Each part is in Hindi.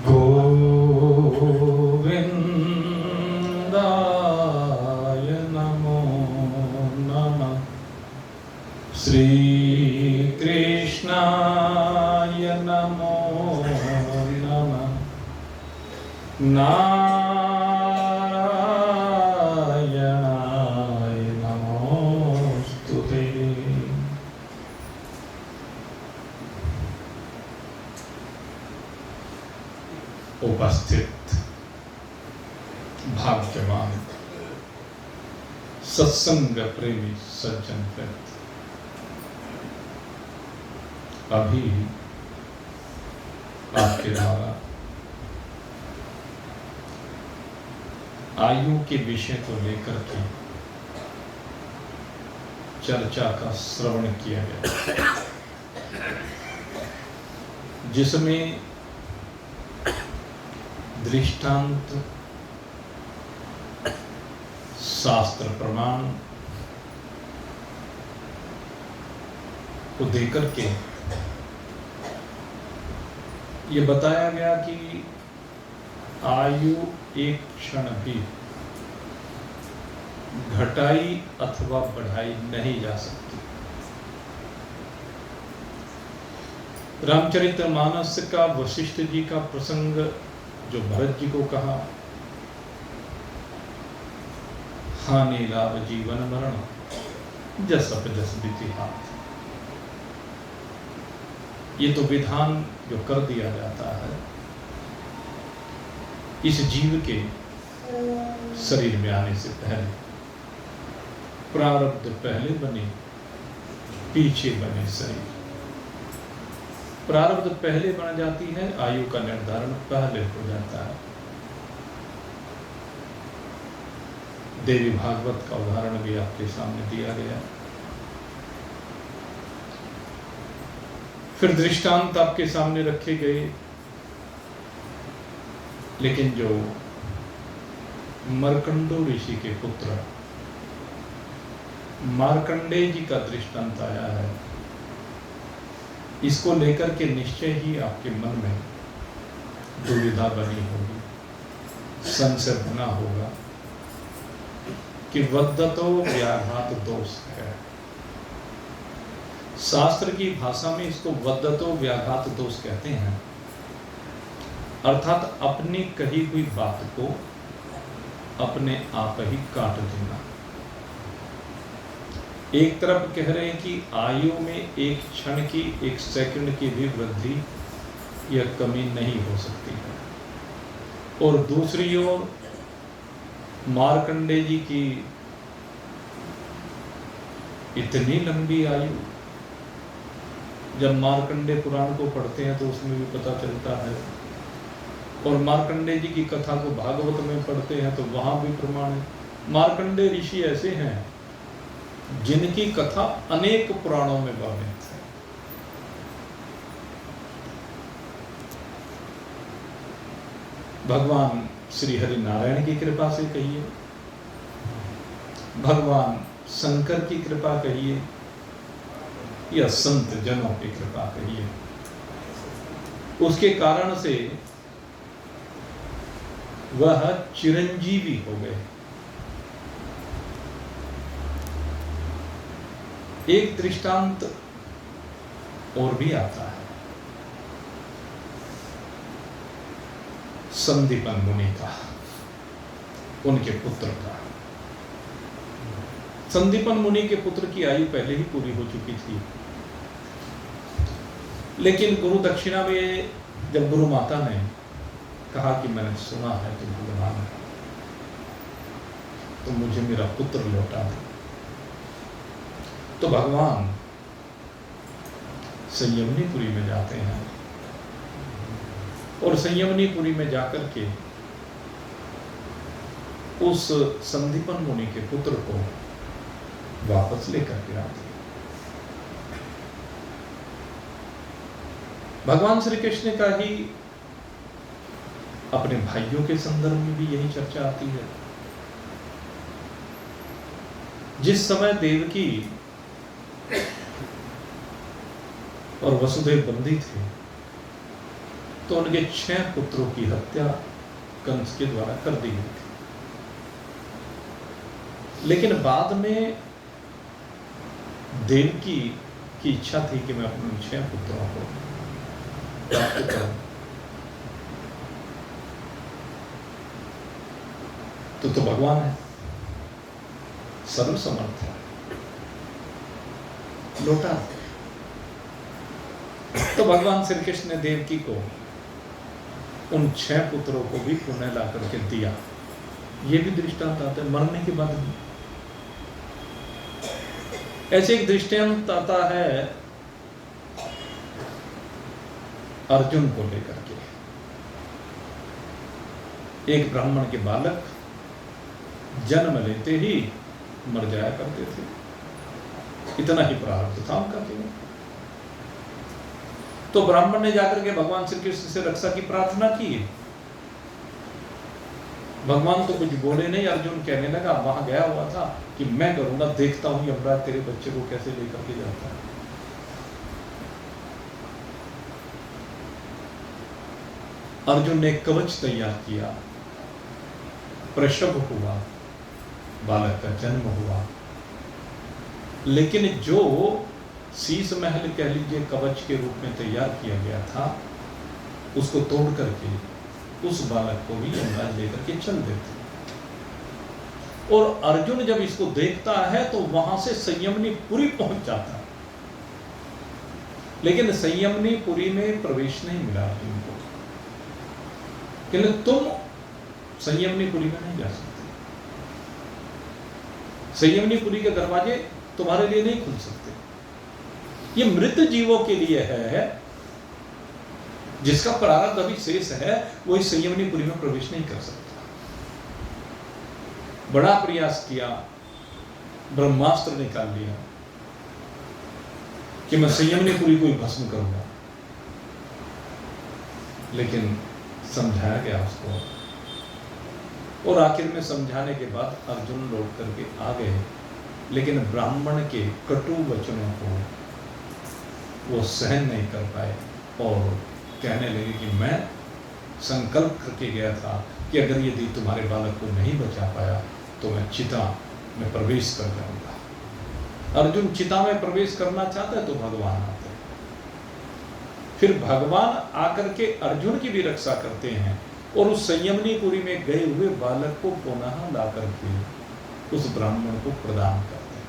गोविंदाय नमो नमः। श्री कृष्णाय नमो नमः। नारायणाय नमोस्तुते। उपस्थित भाग्यवान सत्संग प्रेमी सज्जन वृंद, अभी आपके द्वारा आयु के विषय को लेकर के चर्चा का श्रवण किया गया, जिसमें दृष्टांत, शास्त्र प्रमाण को देकर के ये बताया गया कि आयु एक क्षण भी घटाई अथवा बढ़ाई नहीं जा सकती। रामचरितमानस का वशिष्ठ जी का प्रसंग जो भरत जी को कहा, हानि लाभ जीवन मरण जस अप जस बीती हाथ, ये तो विधान जो कर दिया जाता है इस जीव के शरीर में आने से पहले। प्रारब्ध पहले बने पीछे बने शरीर। प्रारब्ध पहले बन जाती है, आयु का निर्धारण पहले हो जाता है। देवी भागवत का उदाहरण भी आपके सामने दिया गया। फिर दृष्टांत आपके सामने रखे गए, लेकिन जो मर्कंडो ऋषि के पुत्र मार्कंडेय जी का दृष्टांत आया है, इसको लेकर के निश्चय ही आपके मन में दुविधा बनी होगी, संशय बना होगा कि वद्धतो व्याघात दोष है। शास्त्र की भाषा में इसको वद्धतो व्याघात दोष कहते हैं, अर्थात अपनी कही हुई बात को अपने आप ही काट देना। एक तरफ कह रहे हैं कि आयु में एक क्षण की, एक सेकंड की भी वृद्धि या कमी नहीं हो सकती है, और दूसरी ओर मार्कंडेय जी की इतनी लंबी आयु, जब मार्कंडेय पुराण को पढ़ते हैं तो उसमें भी पता चलता है, और मार्कंडेय जी की कथा को भागवत में पढ़ते हैं तो वहां भी प्रमाण है। मार्कंडेय ऋषि ऐसे हैं जिनकी कथा अनेक पुराणों में वर्णित है। भगवान श्री हरि नारायण की कृपा से कहिए, भगवान शंकर की कृपा कहिए, या संत जनों की कृपा कहिए, उसके कारण से वह चिरंजीवी हो गए। एक दृष्टांत और भी आता है, संदीपन मुनि का, उनके पुत्र का। संदीपन मुनि के पुत्र की आयु पहले ही पूरी हो चुकी थी, लेकिन गुरु दक्षिणा में जब गुरु माता ने कहा कि मैंने सुना है कि भगवान तो मुझे मेरा पुत्र लौटा दे, तो भगवान संयमनीपुरी में जाते हैं, और संयमनीपुरी में जाकर के उस संदीपन मुनि के पुत्र को वापस लेकर के आते हैं। भगवान श्री कृष्ण का ही अपने भाइयों के संदर्भ में भी यही चर्चा आती है। जिस समय देवकी और वसुदेव बंदी थे, तो उनके 6 पुत्रों की हत्या कंस के द्वारा कर दी गई थी। लेकिन बाद में देवकी की इच्छा थी कि मैं अपने 6 पुत्रों को प्राप्त करूं। तो भगवान है, सर्वसमर्थ है, लौटा। तो भगवान श्री कृष्ण ने देवकी को उन 6 पुत्रों को भी पुण्य ला करके दिया। ये भी दृष्टांत आता है मरने के बाद भी। ऐसे एक दृष्टांत आता है अर्जुन को लेकर के। एक ब्राह्मण के बालक जन्म लेते ही मर जाया करते थे, इतना ही प्रारब्ध था उनका केवल। तो ब्राह्मण ने जाकर के भगवान श्री कृष्ण से रक्षा की प्रार्थना की। भगवान तो कुछ बोले नहीं, अर्जुन कहने लगा, वहां गया हुआ था कि मैं करूंगा, देखता हूं यमराज तेरे बच्चे को कैसे लेकर के जाता है। अर्जुन ने कवच तैयार किया, प्रसव हुआ, बालक का जन्म हुआ। लेकिन जो शीश महल कह लीजिए कवच के रूप में तैयार किया गया था, उसको तोड़ करके उस बालक को भी यमराज लेकर के चल देते। और अर्जुन जब इसको देखता है तो वहां से संयमनी पुरी पहुंच जाता है, लेकिन संयमनी पुरी में प्रवेश नहीं मिला अर्जुन को। तुम संयमनी पुरी में नहीं जा सकते, संयमनी पुरी के दरवाजे तुम्हारे लिए नहीं खुल सकते। ये मृत जीवों के लिए है, जिसका प्रारब्ध अभी शेष है, वो इस संयमनी पुरी में प्रवेश नहीं कर सकता। बड़ा प्रयास किया, ब्रह्मास्त्र निकाल लिया कि मैं संयमनी पुरी को ही भस्म करूंगा, लेकिन समझाया गया उसको, और आखिर में समझाने के बाद अर्जुन लौट करके आ गए। लेकिन ब्राह्मण के कटु वचनों को वो सहन नहीं कर पाए और कहने लगे कि मैं संकल्प करके गया था कि अगर यदि तुम्हारे बालक को नहीं बचा पाया तो मैं चिता में प्रवेश कर जाऊंगा। अर्जुन चिता में प्रवेश करना चाहता है तो भगवान आते हैं। फिर भगवान आकर के अर्जुन की भी रक्षा करते हैं और उस संयमनी पुरी में गए हुए बालक को पुनः ला करके उस ब्राह्मण को प्रदान करते हैं।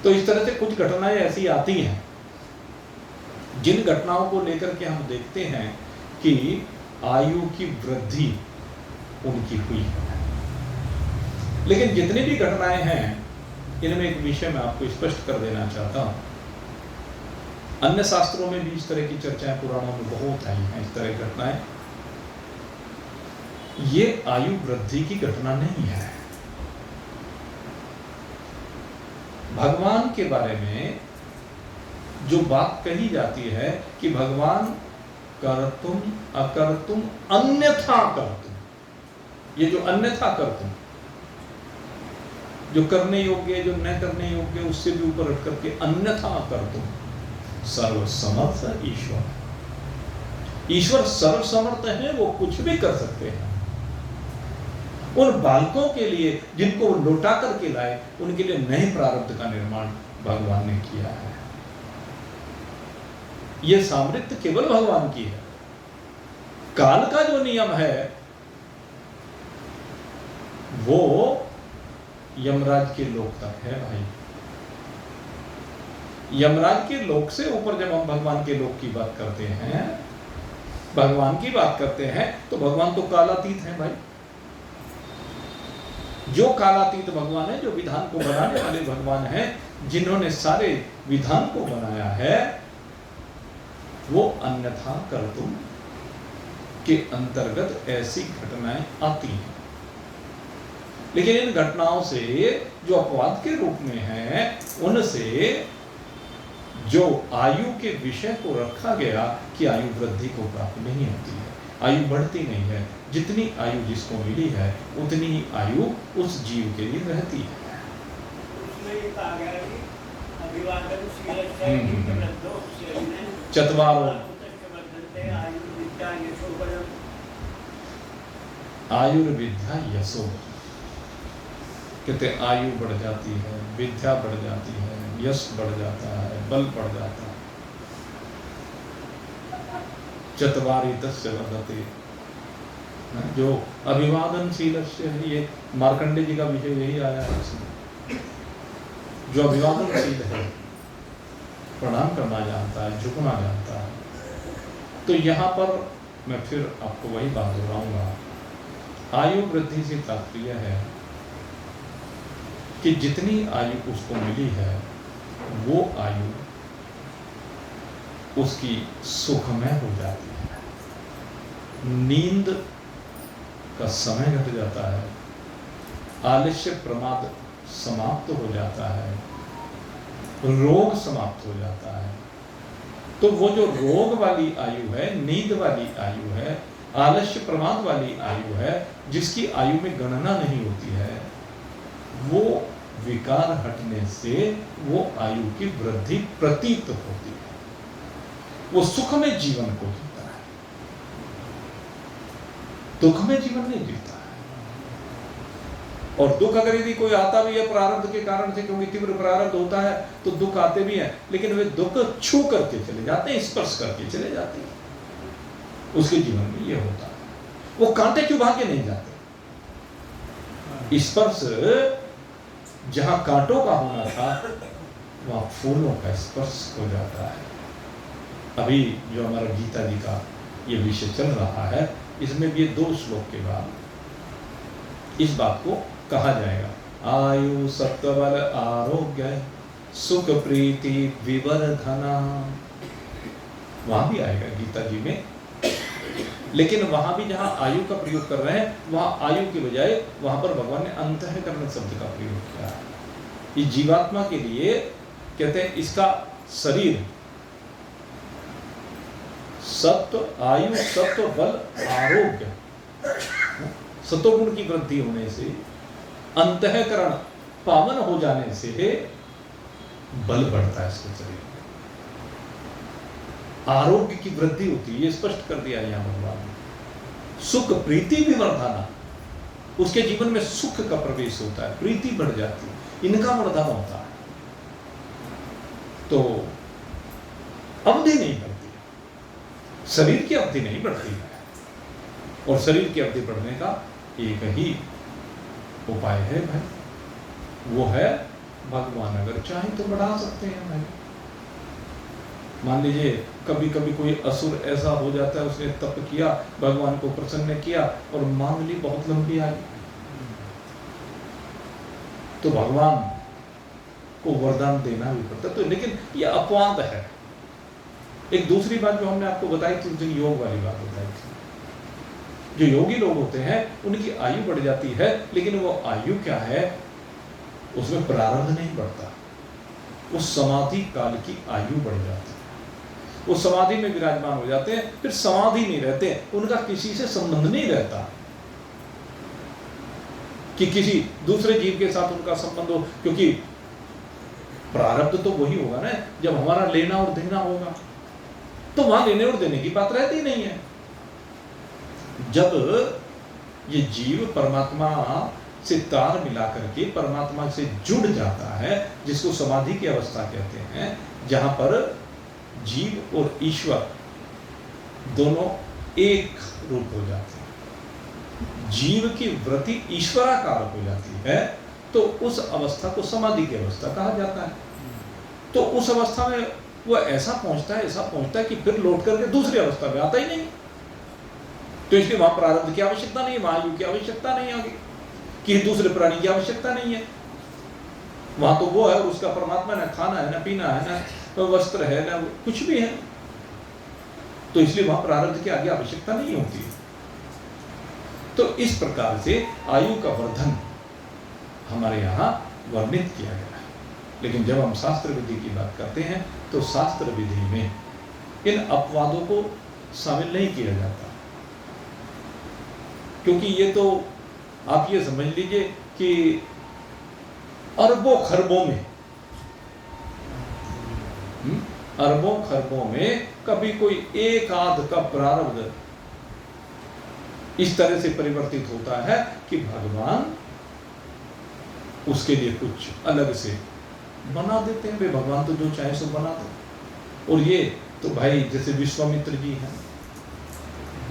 तो इस तरह से कुछ घटनाएं ऐसी आती हैं जिन घटनाओं को लेकर के हम देखते हैं कि आयु की वृद्धि उनकी हुई है। लेकिन जितनी भी घटनाएं हैं, इनमें एक विषय मैं आपको स्पष्ट कर देना चाहता हूं। अन्य शास्त्रों में भी इस तरह की चर्चाएं पुराणों में बहुत आई हैं, इस तरह की घटनाएं। ये आयु वृद्धि की घटना नहीं है। भगवान के बारे में जो बात कही जाती है कि भगवान कर्तुम अकर्तुम अन्यथा कर्तुम, ये जो अन्यथा कर्तुम, जो करने योग्य, जो न करने योग्य, उससे भी ऊपर हट करके अन्यथा कर्तुम, सर्वसमर्थ ईश्वर। ईश्वर सर्वसमर्थ है, वो कुछ भी कर सकते हैं। उन बालकों के लिए जिनको वो लौटा करके लाए, उनके लिए नए प्रारब्ध का निर्माण भगवान ने किया है। यह सामर्थ्य केवल भगवान की है। काल का जो नियम है वो यमराज के लोक तक है भाई। यमराज के लोक से ऊपर जब हम भगवान के लोक की बात करते हैं, भगवान की बात करते हैं, तो भगवान तो कालातीत है भाई। जो कालातीत भगवान है, जो विधान को बनाने वाले भगवान हैं, जिन्होंने सारे विधान को बनाया है, वो अन्यथा कर्तुम के अंतर्गत ऐसी घटनाएं आती हैं। लेकिन इन घटनाओं से जो अपवाद के रूप में है, उनसे जो आयु के विषय को रखा गया कि आयु वृद्धि को प्राप्त नहीं होती है, आयु बढ़ती नहीं है। जितनी आयु जिसको मिली है उतनी ही आयु उस जीव के लिए रहती है। चतवारो आयुर्विद्या यशो, कहते आयु बढ़ जाती है, विद्या बढ़ जाती है, यश बढ़ जाता है, बल बढ़ जाता है। चत्वारि तस्य वर्धते, जो अभिवादनशील है, ये मार्कंडे जी का विषय यही आया है इसमें। जो अभिवादनशील है, प्रणाम करना जानता है, झुकना जानता है। तो यहाँ पर मैं फिर आपको वही बात दोहराऊंगा, आयु वृद्धि से तात्पर्य है कि जितनी आयु उसको मिली है वो आयु उसकी सुखमय हो जाती है, नींद का समय घट जाता है, आलस्य प्रमाद समाप्त हो जाता है, रोग समाप्त हो जाता है। तो वो जो रोग वाली आयु है, नींद वाली आयु है, आलस्य प्रमाद वाली आयु है, जिसकी आयु में गणना नहीं होती है, वो विकार हटने से वो आयु की वृद्धि प्रतीत होती है। वो सुखमय जीवन को जीता है, दुखमय जीवन नहीं जीता है। और दुख अगर यदि कोई आता भी है प्रारब्ध के कारण से, क्योंकि तीव्र प्रारब्ध होता है तो दुख आते भी हैं, लेकिन वे दुख छू करके चले जाते हैं, स्पर्श करके चले जाते हैं। उसके जीवन में ये होता है, वो कांटे चुभा के नहीं जाते। स्पर्श जहां कांटों का होना था वहां फूलों का स्पर्श हो जाता है। अभी जो हमारा गीता जी का ये विषय चल रहा है, इसमें भी 2 श्लोक के बाद इस बात को कहा जाएगा, आयु सत्वबल आरोग्य सुख प्रीति विवर्धना, वहां भी आएगा गीता जी में। लेकिन वहां भी जहां आयु का प्रयोग कर रहे हैं, वहां आयु के बजाय वहां पर भगवान ने अंतःकरण शब्द का प्रयोग किया है। ये जीवात्मा के लिए कहते हैं इसका शरीर सत्व, आयु, सत्व, बल, आरोग्य, सत्वगुण की वृद्धि होने से, अंतःकरण पावन हो जाने से बल बढ़ता है इसके शरीर में, आरोग्य की वृद्धि होती है। ये स्पष्ट कर दिया यहां भगवान ने। सुख प्रीति भी वर्धना, उसके जीवन में सुख का प्रवेश होता है, प्रीति बढ़ जाती है, इनका वर्धन होता है। तो अवधि नहीं बढ़ती, शरीर की अवधि नहीं बढ़ती है। और शरीर की अवधि बढ़ने का एक ही उपाय है भाई, वो है भगवान अगर चाहे तो बढ़ा सकते हैं भाई। मान लीजिए कभी कभी कोई असुर ऐसा हो जाता है, उसने तप किया, भगवान को प्रसन्न किया और मांग ली बहुत लंबी आयु, तो भगवान को वरदान देना भी पड़ता। तो लेकिन ये अपवाद है। एक दूसरी बात जो हमने आपको बताई थी, जो योग वाली बात बताई थी, जो योगी लोग होते हैं उनकी आयु बढ़ जाती है, लेकिन वो आयु क्या है, उसमें प्रारब्ध नहीं बढ़ता, उस समाधि काल की आयु बढ़ जाती है। वो समाधि में विराजमान हो जाते हैं, फिर समाधि नहीं रहते, उनका किसी से संबंध नहीं रहता कि किसी दूसरे जीव के साथ उनका संबंध हो, क्योंकि प्रारब्ध तो वही होगा ना जब हमारा लेना और देना होगा, तो वहां लेने और देने की बात रहती नहीं है। जब ये जीव परमात्मा से तार मिला करके परमात्मा से जुड़ जाता है, जिसको समाधि की अवस्था कहते हैं, जहां पर जीव और ईश्वर दोनों एक रूप हो जाते हैं, जीव की वृत्ति ईश्वराकार हो जाती है, तो उस अवस्था को समाधि की अवस्था कहा जाता है। तो उस अवस्था में वो ऐसा पहुंचता है कि फिर लौट करके दूसरी अवस्था में आता ही नहीं। तो इसलिए वहां प्रारब्ध की आवश्यकता नहीं है, वहां आयु की आवश्यकता नहीं आगे, कि दूसरे प्राणी की आवश्यकता नहीं है। वहां तो वो है, उसका परमात्मा, ना खाना है, ना पीना है, ना वस्त्र है, ना कुछ भी है। तो इसलिए वहां प्रारब्ध की आगे आवश्यकता नहीं होती है। तो इस प्रकार से आयु का वर्धन हमारे यहाँ वर्णित किया गया है। लेकिन जब हम शास्त्र विधि की बात करते हैं तो शास्त्र विधि में इन अपवादों को शामिल नहीं किया जाता, क्योंकि ये तो आप ये समझ लीजिए कि अरबों खरबों में कभी कोई एक आध का प्रारब्ध इस तरह से परिवर्तित होता है कि भगवान उसके लिए कुछ अलग से बना देते हैं। वे भगवान तो जो चाहे सो बना दो। और ये तो भाई जैसे विश्वामित्र जी हैं,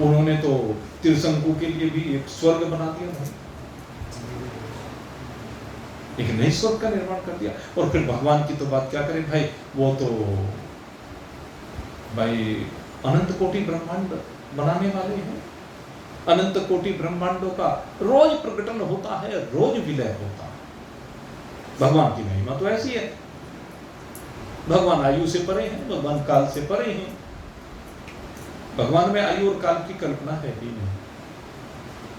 उन्होंने तो त्रिशंकु के लिए भी एक स्वर्ग बना दिया भाई, एक नए स्वर्ग का निर्माण कर दिया। और फिर भगवान की तो बात क्या करें भाई, वो तो भाई अनंत कोटि ब्रह्मांड बनाने वाले हैं। अनंत कोटि ब्रह्मांडों का रोज प्रकटन होता है, रोज विलय होता है। भगवान की महिमा तो ऐसी है। भगवान आयु से परे हैं, भगवान काल से परे हैं। भगवान में आयु और काल की कल्पना है ही नहीं।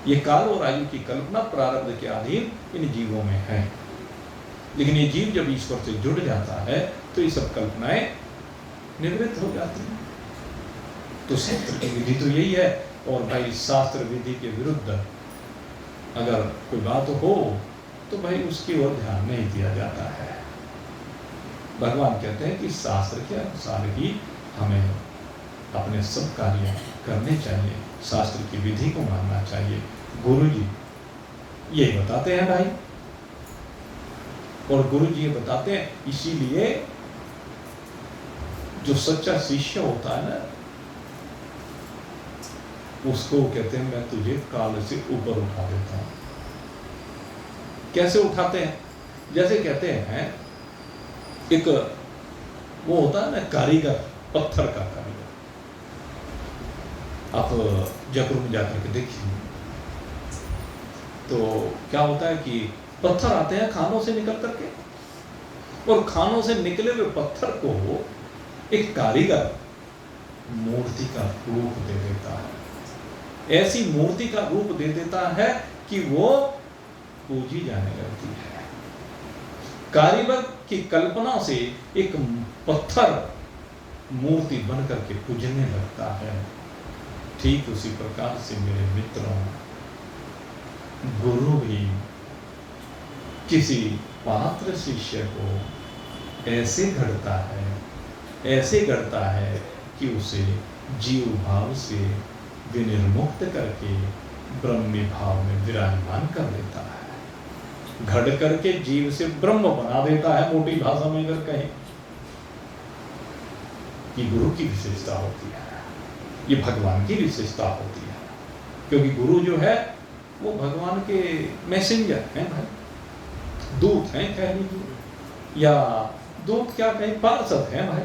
ये काल और आयु की कल्पना प्रारब्ध के अधीन इन जीवों में है। लेकिन ये जीव जब ईश्वर से जुड़ जाता है तो ये सब कल्पनाएं निवृत्त हो जाती हैं। तो शास्त्र की विधि तो यही है। और भाई शास्त्र विधि के विरुद्ध अगर कोई बात हो तो भाई उसकी ओर ध्यान नहीं दिया जाता है। भगवान कहते हैं कि शास्त्र के अनुसार ही हमें अपने सब कार्य करने चाहिए, शास्त्र की विधि को मानना चाहिए। गुरु जी ये बताते हैं भाई, और गुरु जी ये बताते हैं। इसीलिए जो सच्चा शिष्य होता है ना, उसको कहते हैं मैं तुझे काल से ऊपर उठा देता हूं। कैसे उठाते हैं? जैसे कहते हैं एक वो होता है ना कारीगर, पत्थर का कारीगर। आप जयपुर में जाकर के देखिए तो क्या होता है कि पत्थर आते हैं खानों से निकल करके, और खानों से निकले हुए पत्थर को एक कारीगर मूर्ति का रूप दे देता है। ऐसी मूर्ति का रूप दे देता है कि वो पूजी जाने लगती है। कारीगर की कल्पना से एक पत्थर मूर्ति बन करके पूजने लगता है। ठीक उसी प्रकार से मेरे मित्रों, गुरु भी किसी पात्र शिष्य को ऐसे गढ़ता है कि उसे जीव भाव से विनिर्मुक्त करके ब्रह्मी भाव में विराजमान कर देता है। घड़ करके जीव से ब्रह्म बना देता है। मोटी भाषा में अगर कहें कि गुरु की विशेषता होती है, ये भगवान की विशेषता होती है। क्योंकि गुरु जो है वो भगवान के मैसेंजर हैं भाई, दूत हैं कह लीजिए, या दूत क्या कहें, पार्षद हैं भाई।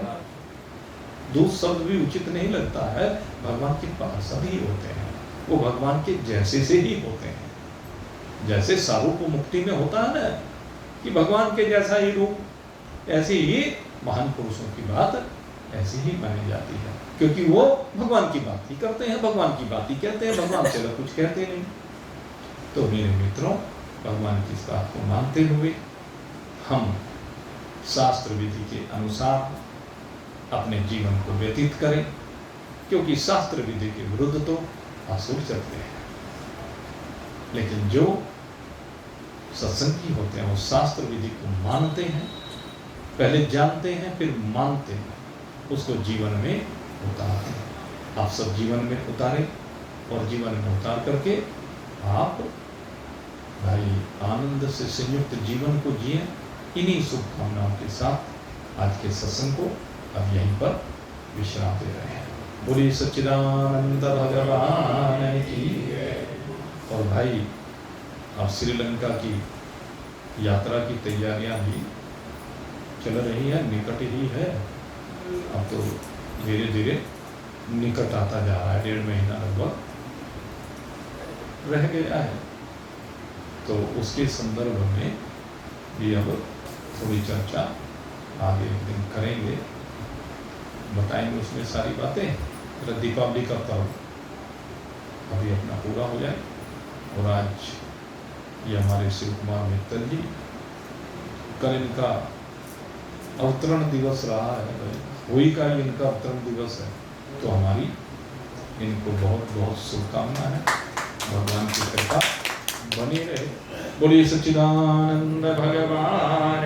दूत शब्द भी उचित नहीं लगता है, भगवान के पार्षद ही होते हैं। वो भगवान के जैसे से ही होते हैं। जैसे सारू को मुक्ति में होता है ना कि भगवान के जैसा ही रूप, ऐसे ही महान पुरुषों की बात ऐसी ही मानी जाती है। क्योंकि वो भगवान की बात ही करते हैं, भगवान की बात ही कहते हैं, भगवान से अलग कुछ कहते नहीं। तो मेरे मित्रों, भगवान की इस बात को मानते हुए हम शास्त्र विधि के अनुसार अपने जीवन को व्यतीत करें, क्योंकि शास्त्र विधि के विरुद्ध तो असुर चलते हैं। लेकिन जो सत्संगी होते हैं वो शास्त्र विधि को मानते हैं, पहले जानते हैं फिर मानते हैं, उसको जीवन में उतारते हैं। आप सब जीवन में उतारें, और जीवन में उतार करके आप भाई आनंद से संयुक्त जीवन को जिए। इन्हीं शुभकामनाओं के साथ आज के सत्संग को अब यहीं पर विश्राम दे रहे हैं। बोलिए सच्चिदानंद भगवान की। और भाई अब श्रीलंका की यात्रा की तैयारियां भी चल रही है, निकट ही है। अब तो धीरे धीरे निकट आता जा रहा है, 1.5 महीना लगभग रह गया है। तो उसके संदर्भ में भी अब थोड़ी चर्चा आगे एक दिन करेंगे, बताएंगे उसमें सारी बातें। दीपावली का पर्व अभी अपना पूरा हो जाए। और आज ये हमारे शिव कुमार मित्तल जी, कल इनका अवतरण दिवस रहा है, होली का ही इनका अवतरण दिवस है। तो हमारी इनको बहुत बहुत शुभकामना है। भगवान की कृपा बनी रहे। बोलिए सच्चिदानंद भगवान।